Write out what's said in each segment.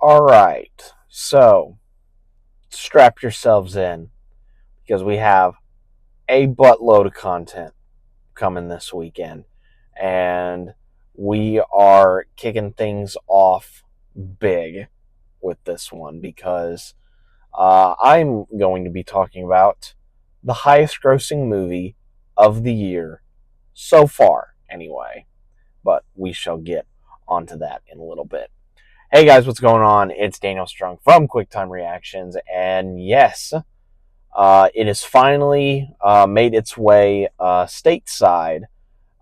All right, so strap yourselves in because we have a buttload of content coming this weekend, and we are kicking things off big with this one because I'm going to be talking about the highest grossing movie of the year so far, anyway. But we shall get onto that in a little bit. Hey guys, what's going on? It's Daniel Strong from QuickTime Reactions, and yes, it has finally made its way stateside.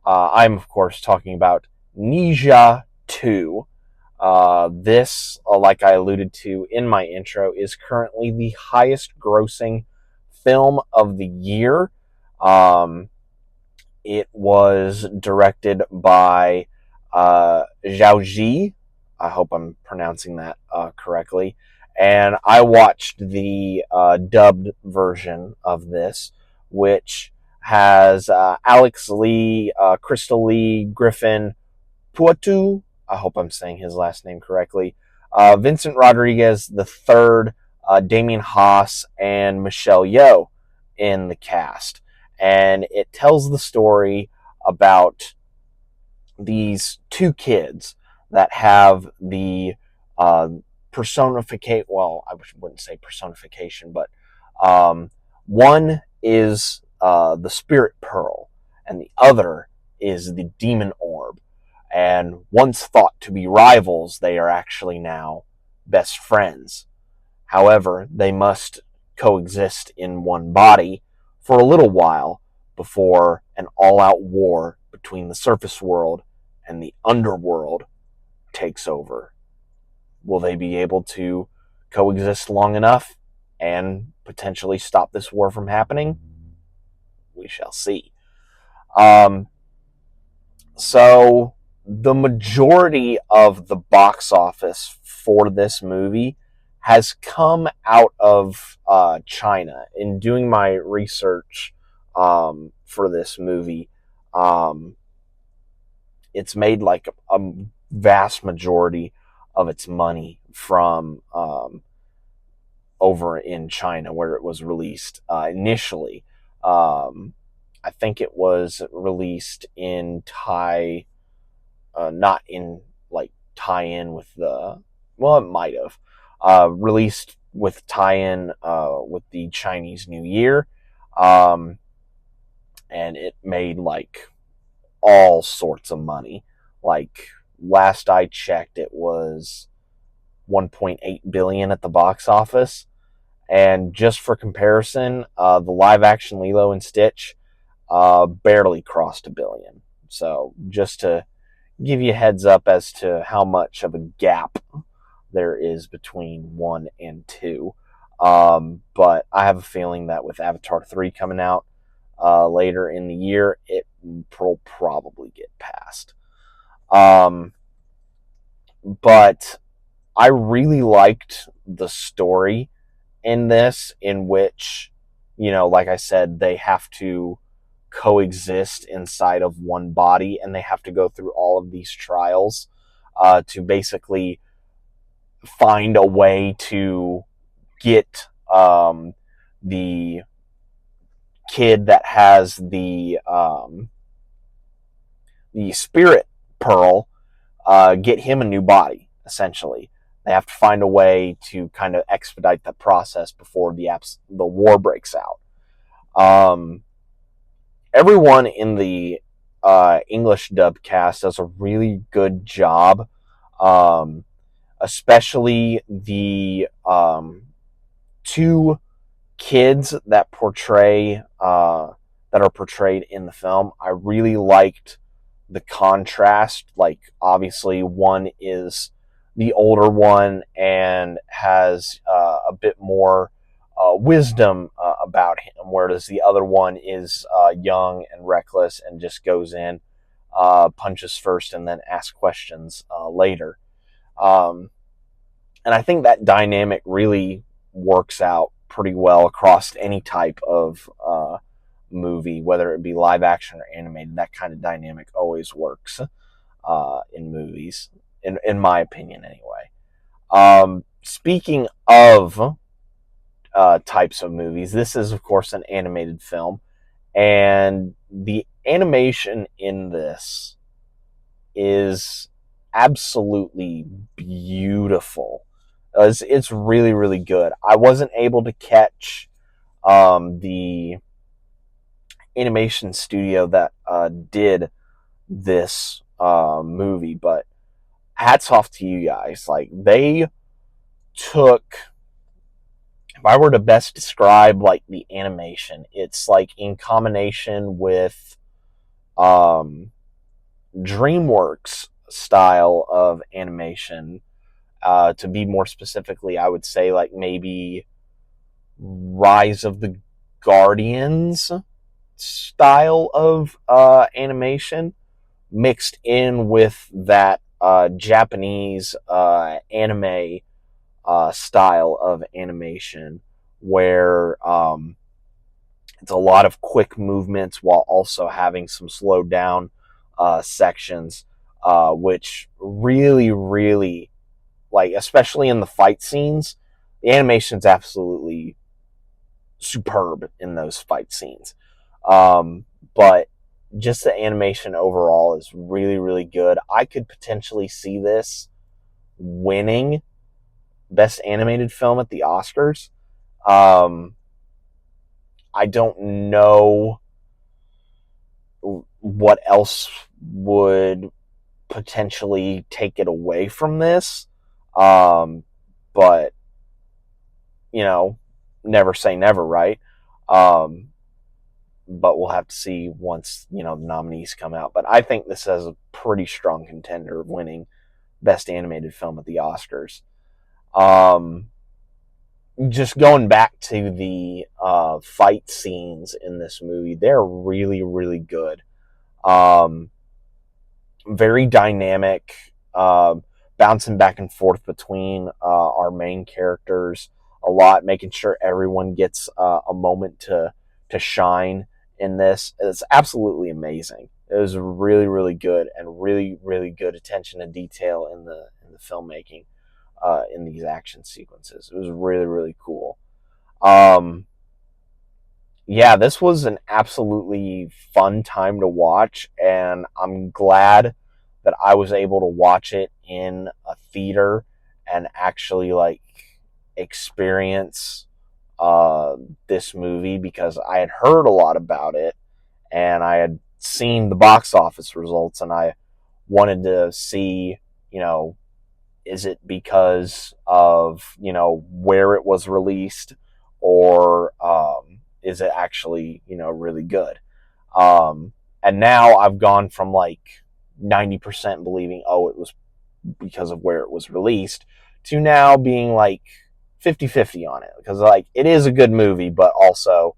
I'm, of course, talking about Ninja 2. This, like I alluded to in my intro, is currently the highest grossing film of the year. It was directed by Zhao Ji. I hope I'm pronouncing that correctly. And I watched the dubbed version of this, which has Alex Lee, Crystal Lee, Griffin Puatu. I hope I'm saying his last name correctly. Vincent Rodriguez the third, Damien Haas, and Michelle Yeoh in the cast. And it tells the story about these two kids that have the personificate. Well, I wouldn't say personification, but one is the spirit pearl, and the other is the demon orb. And once thought to be rivals, they are actually now best friends. However, they must coexist in one body for a little while before an all-out war between the surface world and the underworld takes over. Will they be able to coexist long enough and potentially stop this war from happening? We shall see. So the majority of the box office for this movie has come out of China. In doing my research for this movie, it's made like a vast majority of its money from over in China where it was released initially. I think it was released in Thai, not in like tie-in with the. Well, it might have released with tie-in with the Chinese New Year, and it made like all sorts of money. Like last I checked, it was 1.8 billion at the box office. And just for comparison, the live-action Lilo and Stitch barely crossed a billion. So just to give you a heads up as to how much of a gap there is between 1 and 2. But I have a feeling that with Avatar 3 coming out later in the year, it will probably get past. But I really liked the story in this, in which, like I said, they have to coexist inside of one body, and they have to go through all of these trials to basically find a way to get the kid that has the spirit pearl, get him a new body, essentially. They have to find a way to kind of expedite the process before the war breaks out. Everyone in the English dub cast does a really good job, especially the two kids that are portrayed in the film. I really liked the contrast. Like, obviously, one is the older one and has a bit more wisdom about him, whereas the other one is young and reckless and just goes in, punches first, and then asks questions later. And I think that dynamic really works out pretty well across any type of movie, whether it be live action or animated. That kind of dynamic always works in movies, in my opinion, anyway. Speaking of types of movies, this is, of course, an animated film. And the animation in this is absolutely beautiful. It's really, really good. I wasn't able to catch the animation studio that did this movie, but hats off to you guys. Like, they took, if I were to best describe like the animation, it's like in combination with um, DreamWorks style of animation. To be more specifically, I would say like maybe Rise of the Guardians style of animation mixed in with that Japanese anime style of animation where it's a lot of quick movements while also having some slowed down sections, which really, really, like, especially in the fight scenes, the animation's absolutely superb in those fight scenes. But just the animation overall is really, really good. I could potentially see this winning Best Animated Film at the Oscars. Um, I don't know what else would potentially take it away from this. But, you know, never say never, right? Um, but we'll have to see once, the nominees come out. But I think this has a pretty strong contender of winning Best Animated Film at the Oscars. Um, just going back to the fight scenes in this movie, they're really, really good. Um, very dynamic, bouncing back and forth between our main characters a lot, making sure everyone gets a moment to shine in this. It's absolutely amazing. It was really, really good and really, really good attention to detail in the filmmaking in these action sequences. It was really, really cool. Um, yeah, this was an absolutely fun time to watch, and I'm glad that I was able to watch it in a theater and actually like experience uh, this movie because I had heard a lot about it and I had seen the box office results and I wanted to see, you know, is it because of, where it was released or is it actually, really good? Um, and now I've gone from like 90% believing, oh, it was because of where it was released to now being like 50-50 on it because like it is a good movie, but also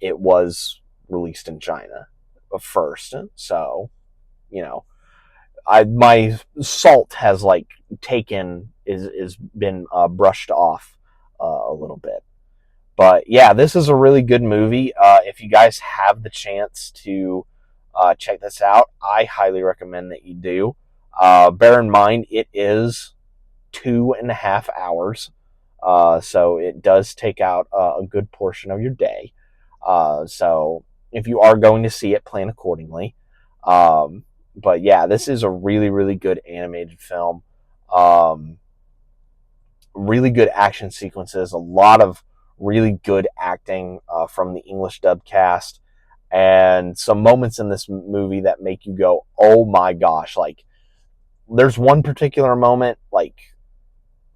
it was released in China first. So, you know, my salt has like taken is been brushed off a little bit. But yeah, this is a really good movie. If you guys have the chance to check this out, I highly recommend that you do. Bear in mind, it is 2.5 hours, so it does take out a good portion of your day. So if you are going to see it, plan accordingly. Um, but yeah, this is a really, really good animated film. Um, really good action sequences, a lot of really good acting from the English dub cast, and some moments in this movie that make you go, "Oh my gosh!" Like, there's one particular moment, like,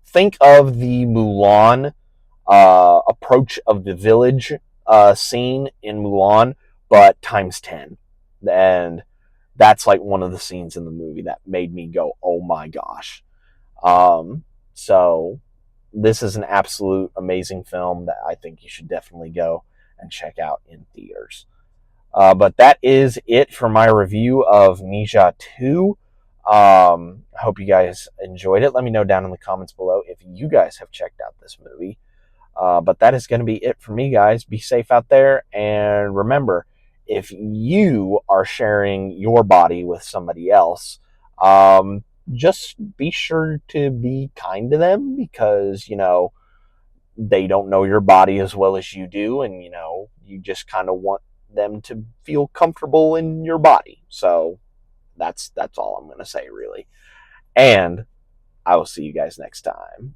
think of the Mulan approach of the village scene in Mulan, but times 10, and that's like one of the scenes in the movie that made me go, "Oh my gosh!" So this is an absolute amazing film that I think you should definitely go and check out in theaters. But that is it for my review of Ninja 2. I hope you guys enjoyed it. Let me know down in the comments below if you guys have checked out this movie. But that is going to be it for me, guys. Be safe out there. And remember, if you are sharing your body with somebody else, just be sure to be kind to them because, they don't know your body as well as you do. And, you just kind of want them to feel comfortable in your body. So that's all I'm going to say, really. And I will see you guys next time.